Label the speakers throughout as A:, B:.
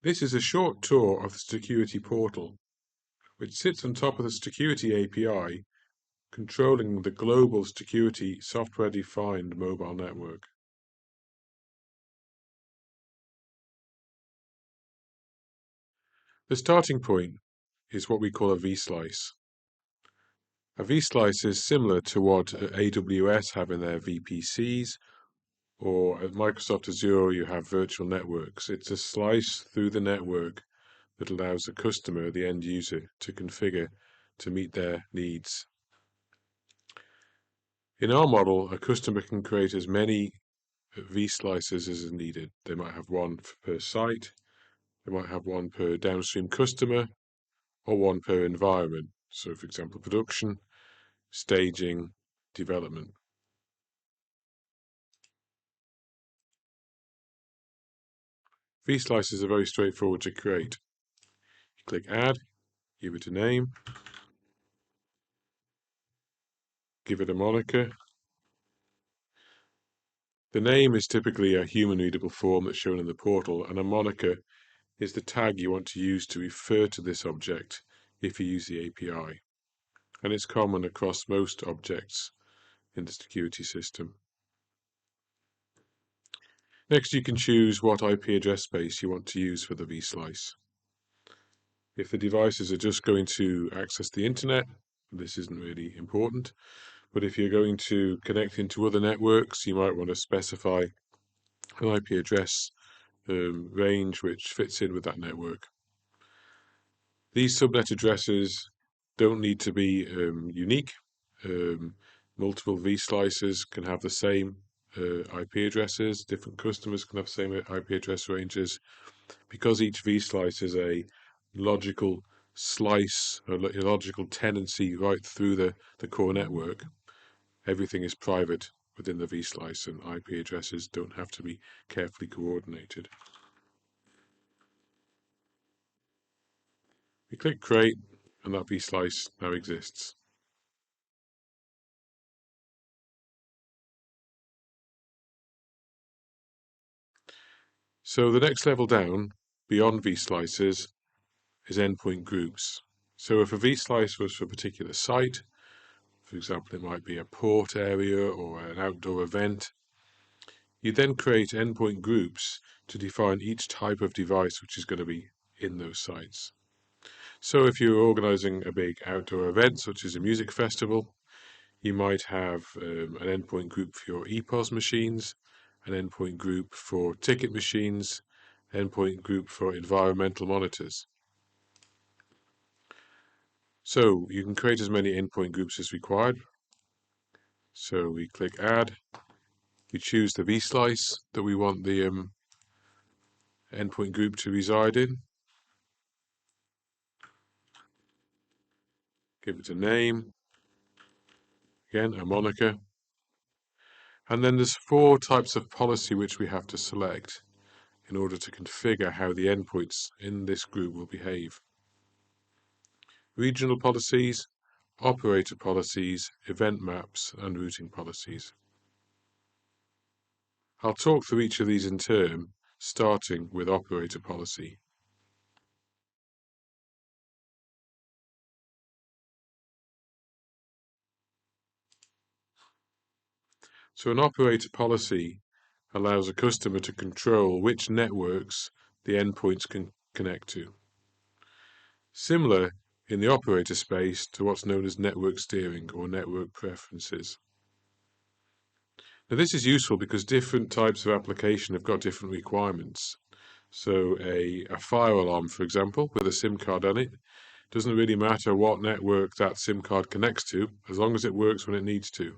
A: This is a short tour of the Stacuity Portal, which sits on top of the Stacuity API, controlling the global Stacuity software-defined mobile network. The starting point is what we call a VSlice. A VSlice is similar to what AWS have in their VPCs, or at Microsoft Azure you have virtual networks. It's a slice through the network that allows the customer, the end user, to configure to meet their needs. In our model, a customer can create as many VSlices as is needed. They might have one per site, they might have one per downstream customer, or one per environment. So, for example, production, staging, development. VSlices are very straightforward to create. You click Add, give it a name, give it a moniker. The name is typically a human-readable form that's shown in the portal, and a moniker is the tag you want to use to refer to this object if you use the API. And it's common across most objects in the Stacuity system. Next, you can choose what IP address space you want to use for the VSlice. If the devices are just going to access the internet, this isn't really important. But if you're going to connect into other networks, you might want to specify an IP address range which fits in with that network. These subnet addresses don't need to be unique. Multiple VSlices can have the same IP addresses. Different customers can have the same IP address ranges. Because each VSlice is a logical slice, a logical tenancy right through the core network, everything is private within the VSlice, and IP addresses don't have to be carefully coordinated. We click Create, and that VSlice now exists. So the next level down, beyond VSlices, is Endpoint Groups. So if a VSlice was for a particular site, for example, it might be a port area or an outdoor event, you then create Endpoint Groups to define each type of device which is going to be in those sites. So if you're organizing a big outdoor event, such as a music festival, you might have an endpoint group for your EPOS machines, an endpoint group for ticket machines, an endpoint group for environmental monitors. So you can create as many endpoint groups as required. So we click Add, we choose the VSlice that we want the endpoint group to reside in, give it a name, again a moniker, and then there's 4 types of policy which we have to select in order to configure how the endpoints in this group will behave. Regional policies, operator policies, event maps, and routing policies. I'll talk through each of these in turn, starting with operator policy. So an operator policy allows a customer to control which networks the endpoints can connect to. Similar in the operator space to what's known as network steering or network preferences. Now this is useful because different types of application have got different requirements. So a fire alarm, for example, with a SIM card on it, doesn't really matter what network that SIM card connects to, as long as it works when it needs to.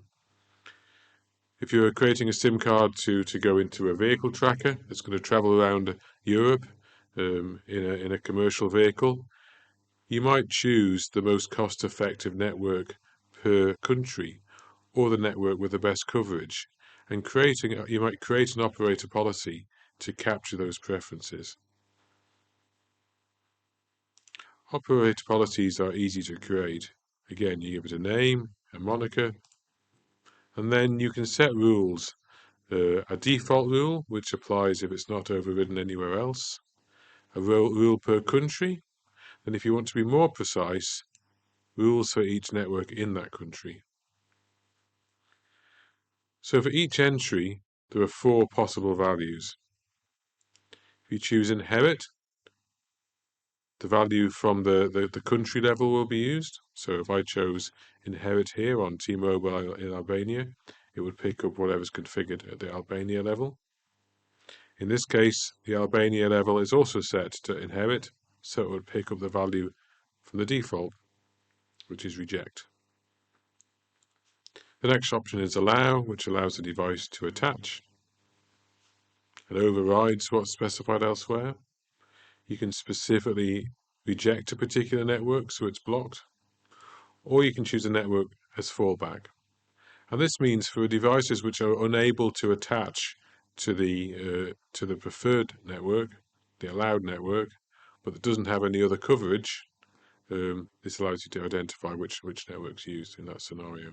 A: If you're creating a SIM card to go into a vehicle tracker that's going to travel around Europe in a commercial vehicle, you might choose the most cost-effective network per country or the network with the best coverage, and you might create an operator policy to capture those preferences. Operator policies are easy to create. Again, you give it a name, a moniker, and then you can set rules. A default rule, which applies if it's not overridden anywhere else. a rule per country. And if you want to be more precise, rules for each network in that country. So for each entry, there are 4 possible values. If you choose inherit, the value from the country level will be used. So if I chose inherit here on T-Mobile in Albania, it would pick up whatever's configured at the Albania level. In this case, the Albania level is also set to inherit, so it would pick up the value from the default, which is reject. The next option is allow, which allows the device to attach. It overrides what's specified elsewhere. You can specifically reject a particular network, so it's blocked, or you can choose a network as fallback. And this means for devices which are unable to attach to the preferred network, the allowed network, but that doesn't have any other coverage, this allows you to identify which network's used in that scenario.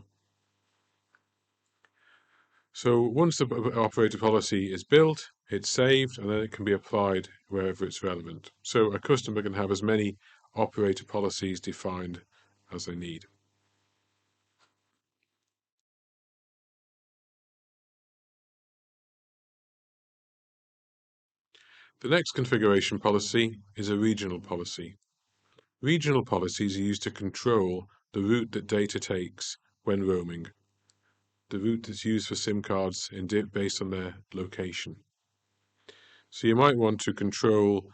A: So once the operator policy is built, it's saved, and then it can be applied wherever it's relevant. So a customer can have as many operator policies defined as they need. The next configuration policy is a regional policy. Regional policies are used to control the route that data takes when roaming, the route that's used for SIM cards based on their location. So you might want to control,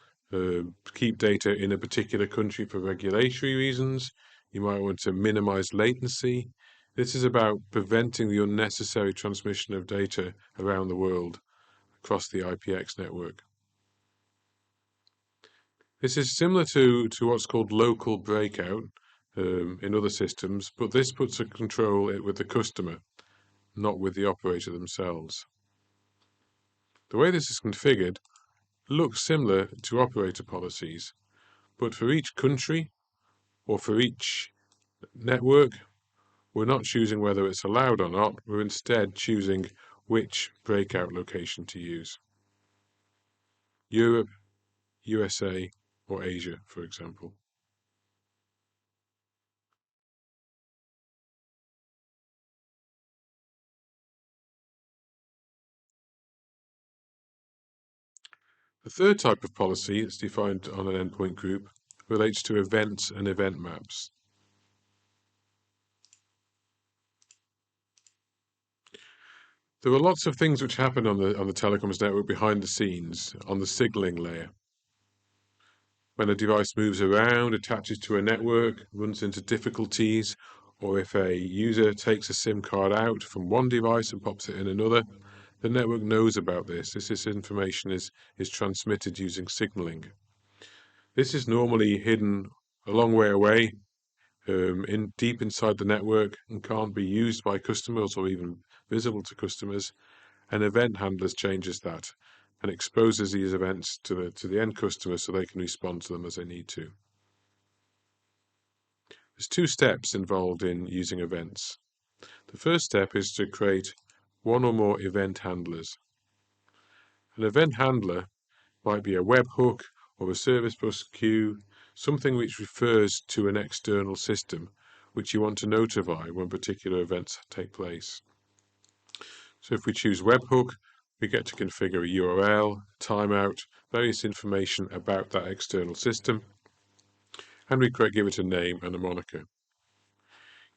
A: keep data in a particular country for regulatory reasons. You might want to minimize latency. This is about preventing the unnecessary transmission of data around the world across the IPX network. This is similar to what's called local breakout in other systems, but this puts a control with the customer, not with the operator themselves. The way this is configured looks similar to operator policies, but for each country or for each network, we're not choosing whether it's allowed or not, we're instead choosing which breakout location to use. Europe, USA, or Asia, for example. The third type of policy that's defined on an endpoint group relates to events and event maps. There are lots of things which happen on the telecoms network behind the scenes, on the signaling layer. When a device moves around, attaches to a network, runs into difficulties, or if a user takes a SIM card out from one device and pops it in another, the network knows about this. This information is transmitted using signaling. This is normally hidden a long way away, deep inside the network, and can't be used by customers or even visible to customers. An event handler changes that and exposes these events to the end customer so they can respond to them as they need to. There's 2 steps involved in using events. The first step is to create one or more event handlers. An event handler might be a webhook or a service bus queue, something which refers to an external system which you want to notify when particular events take place. So if we choose webhook, we get to configure a URL, timeout, various information about that external system, and we give it a name and a moniker.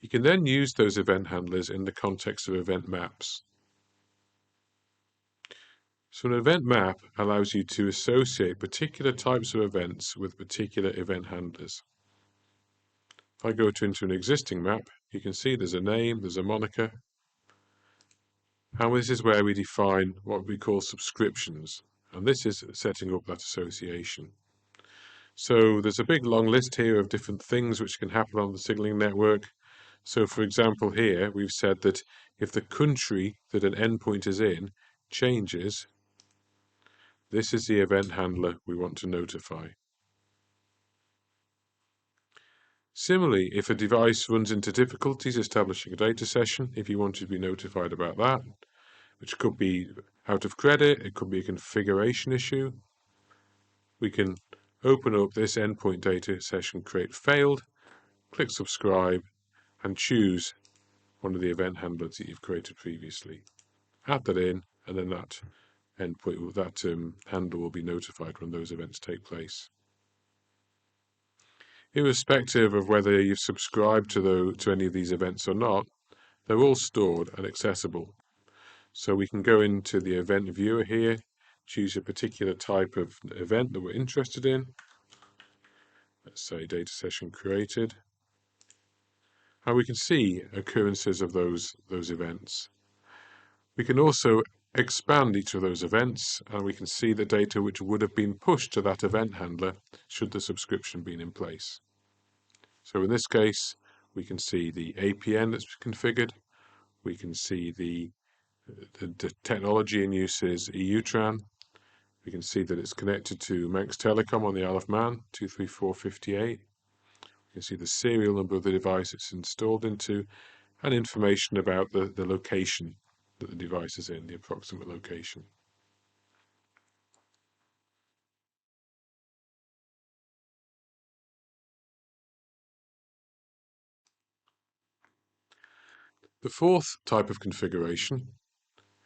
A: You can then use those event handlers in the context of event maps. So an event map allows you to associate particular types of events with particular event handlers. If I go into an existing map, you can see there's a name, there's a moniker, and this is where we define what we call subscriptions, and this is setting up that association. So there's a big long list here of different things which can happen on the signaling network. So for example here, we've said that if the country that an endpoint is in changes, this is the event handler we want to notify. Similarly, if a device runs into difficulties establishing a data session, if you want to be notified about that, which could be out of credit, it could be a configuration issue, we can open up this endpoint data session create failed, click subscribe, and choose one of the event handlers that you've created previously. Add that in, and then that handler will be notified when those events take place. Irrespective of whether you've subscribed to any of these events or not, they're all stored and accessible. So we can go into the event viewer here, choose a particular type of event that we're interested in. Let's say data session created. And we can see occurrences of those events. We can also expand each of those events, and we can see the data which would have been pushed to that event handler should the subscription been in place. So in this case, we can see the APN that's configured. We can see the technology in use is EUTRAN. We can see that it's connected to Manx Telecom on the Isle of Man, 23458. You can see the serial number of the device it's installed into, and information about the location that the device is in, the approximate location. The fourth type of configuration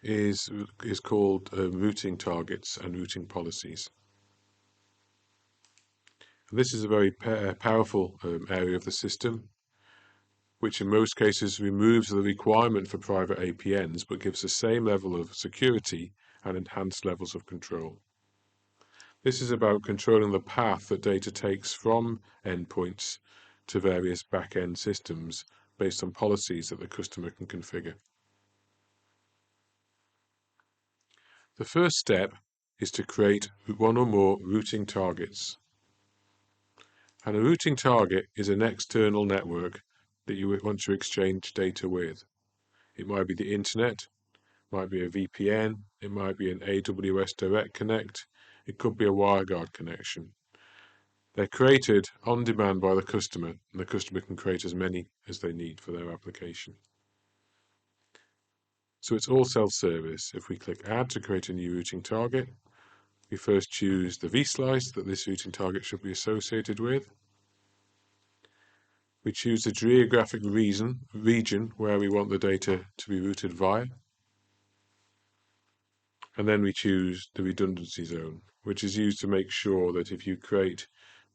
A: is called routing targets and routing policies. And this is a very powerful area of the system, which in most cases removes the requirement for private APNs but gives the same level of security and enhanced levels of control. This is about controlling the path that data takes from endpoints to various back-end systems based on policies that the customer can configure. The first step is to create one or more routing targets. And a routing target is an external network that you want to exchange data with. It might be the internet, it might be a VPN, it might be an AWS Direct Connect, it could be a WireGuard connection. They're created on demand by the customer, and the customer can create as many as they need for their application. So it's all self-service. If we click Add to create a new routing target, we first choose the VSlice that this routing target should be associated with. We choose the geographic region where we want the data to be routed via. And then we choose the redundancy zone, which is used to make sure that if you create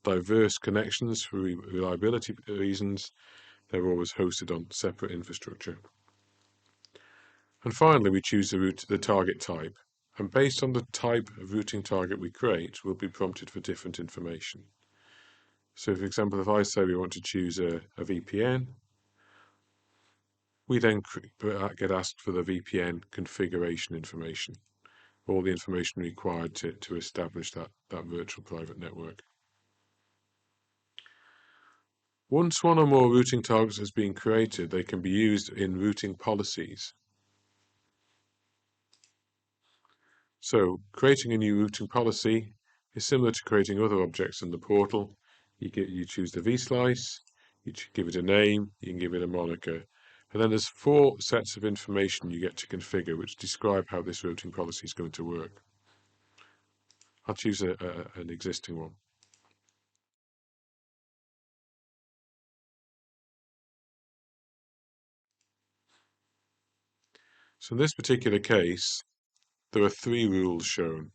A: diverse connections for reliability reasons, they're always hosted on separate infrastructure. And finally, we choose the target type. And based on the type of routing target we create, we'll be prompted for different information. So for example, if I say we want to choose a VPN, we then get asked for the VPN configuration information, all the information required to establish that virtual private network. Once one or more routing targets has been created, they can be used in routing policies. So creating a new routing policy is similar to creating other objects in the portal. You choose the VSlice, you give it a name, you can give it a moniker, and then there's 4 sets of information you get to configure which describe how this routing policy is going to work. I'll choose an existing one. So in this particular case, there are 3 rules shown,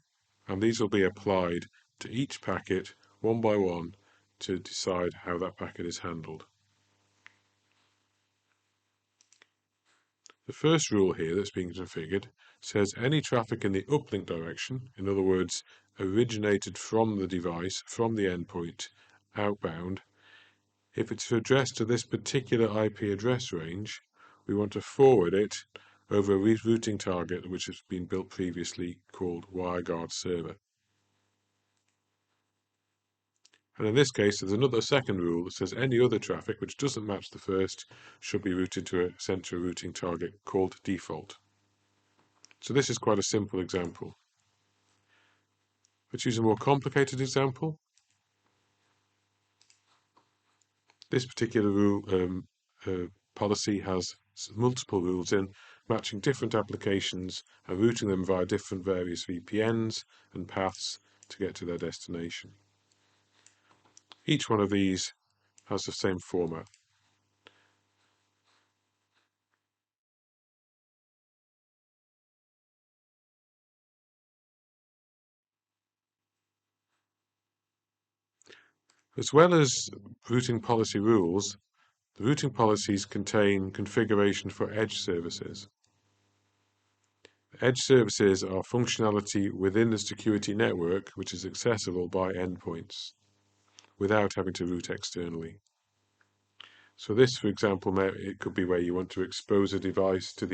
A: and these will be applied to each packet one by one to decide how that packet is handled. The first rule here that's being configured says any traffic in the uplink direction, in other words, originated from the device, from the endpoint, outbound, if it's addressed to this particular IP address range, we want to forward it over a routing target which has been built previously called WireGuard server. And in this case, there's another second rule that says any other traffic which doesn't match the first should be routed to a central routing target called default. So this is quite a simple example. Let's use a more complicated example. This particular rule policy has multiple rules in, matching different applications and routing them via different various VPNs and paths to get to their destination. Each one of these has the same format. As well as routing policy rules, the routing policies contain configuration for edge services. Edge services are functionality within the Stacuity network which is accessible by endpoints without having to route externally. So this, for example, it could be where you want to expose a device to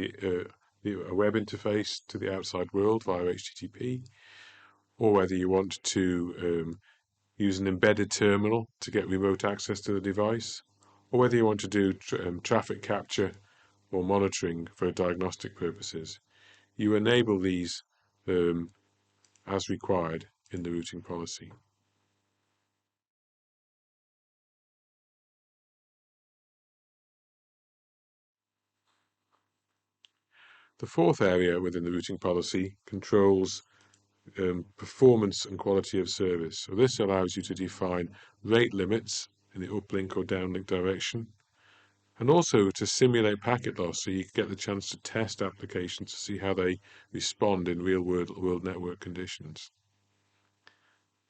A: a web interface to the outside world via HTTP, or whether you want to use an embedded terminal to get remote access to the device, or whether you want to do traffic capture or monitoring for diagnostic purposes. You enable these as required in the routing policy. The fourth area within the routing policy controls performance and quality of service. So this allows you to define rate limits in the uplink or downlink direction, and also to simulate packet loss so you get the chance to test applications to see how they respond in real world network conditions.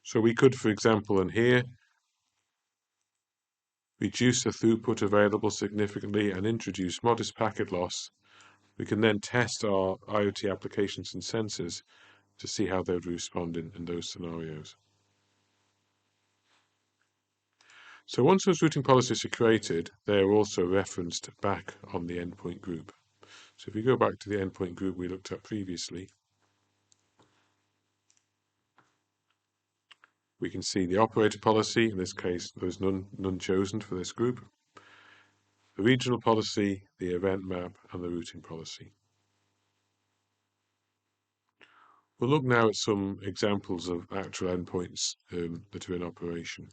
A: So we could, for example, in here, reduce the throughput available significantly and introduce modest packet loss. We can then test our IoT applications and sensors to see how they would respond in those scenarios. So once those routing policies are created, they are also referenced back on the endpoint group. So if we go back to the endpoint group we looked at previously, we can see the operator policy. In this case, there's none chosen for this group. The regional policy, the event map, and the routing policy. We'll look now at some examples of actual endpoints that are in operation.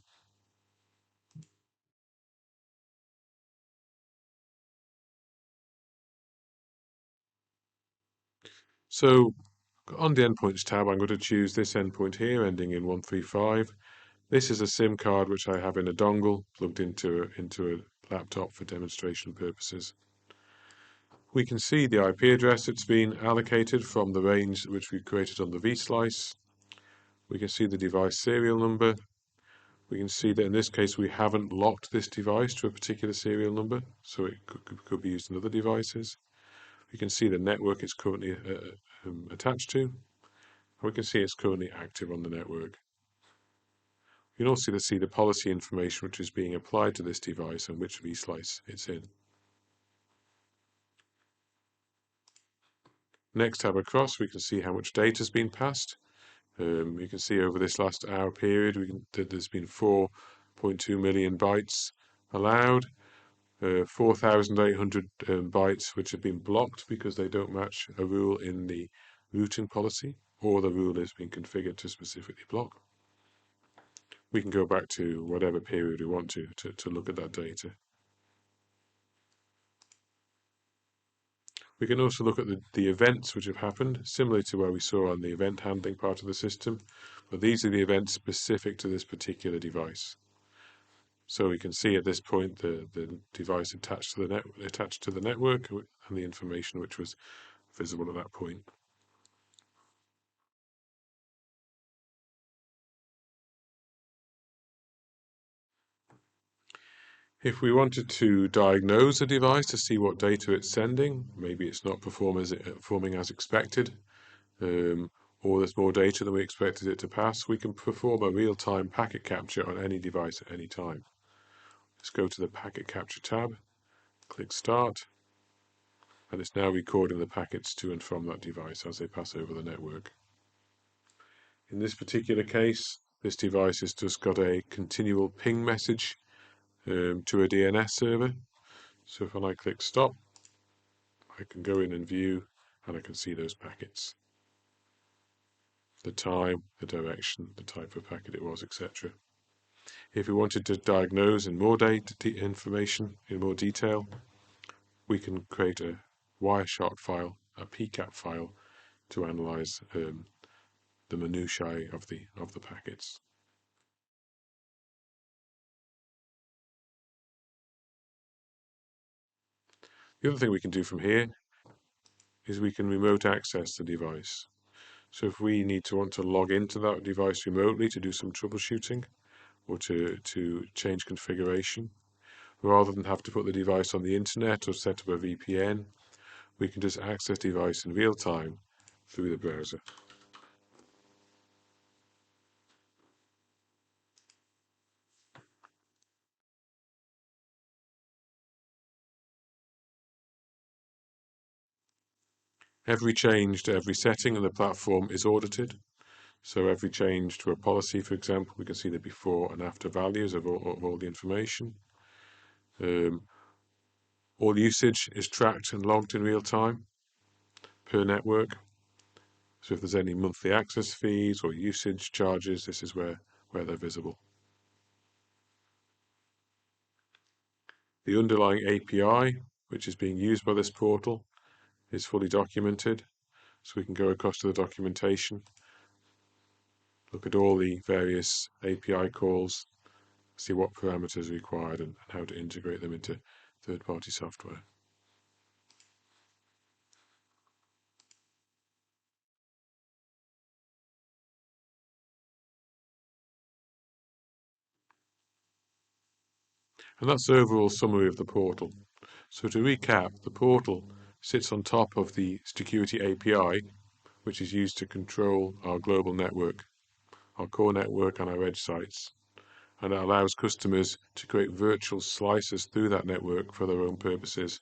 A: So on the endpoints tab, I'm going to choose this endpoint here, ending in 135. This is a SIM card which I have in a dongle plugged into a laptop for demonstration purposes. We can see the IP address that's been allocated from the range which we created on the VSlice. We can see the device serial number. We can see that in this case we haven't locked this device to a particular serial number, so it could be used in other devices. We can see the network it's currently attached to. We can see it's currently active on the network. You can also see the policy information which is being applied to this device and which VSlice it's in. Next tab across, we can see how much data has been passed. You can see over this last hour period that there's been 4.2 million bytes allowed, 4,800 bytes which have been blocked because they don't match a rule in the routing policy, or the rule has been configured to specifically block. We can go back to whatever period we want to look at that data. We can also look at the events which have happened, similar to where we saw on the event handling part of the system, but these are the events specific to this particular device. So we can see at this point the device attached to the network and the information which was visible at that point. If we wanted to diagnose a device to see what data it's sending, maybe it's not performing as expected, or there's more data than we expected it to pass, we can perform a real-time packet capture on any device at any time. Let's go to the Packet Capture tab, click Start, and it's now recording the packets to and from that device as they pass over the network. In this particular case, this device has just got a continual ping message to a DNS server. So if I click Stop, I can go in and view, and I can see those packets. The time, the direction, the type of packet it was, etc. If we wanted to diagnose in more information, in more detail, we can create a Wireshark file, a PCAP file, to analyze the minutiae of the packets. The other thing we can do from here is we can remote access the device. So if we want to log into that device remotely to do some troubleshooting or to change configuration, rather than have to put the device on the internet or set up a VPN, we can just access the device in real time through the browser. Every change to every setting in the platform is audited. So every change to a policy, for example, we can see the before and after values of all the information. All usage is tracked and logged in real time per network. So if there's any monthly access fees or usage charges, this is where they're visible. The underlying API, which is being used by this portal, is fully documented. So we can go across to the documentation, look at all the various API calls, see what parameters are required and how to integrate them into third-party software. And that's the overall summary of the portal. So to recap, the portal sits on top of the Stacuity API, which is used to control our global network, our core network and our edge sites. And it allows customers to create virtual slices through that network for their own purposes,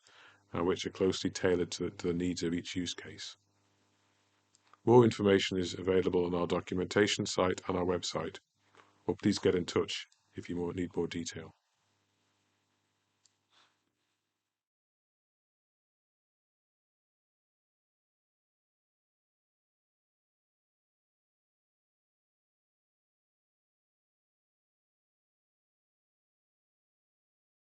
A: which are closely tailored to the needs of each use case. More information is available on our documentation site and our website, or please get in touch if you need more detail.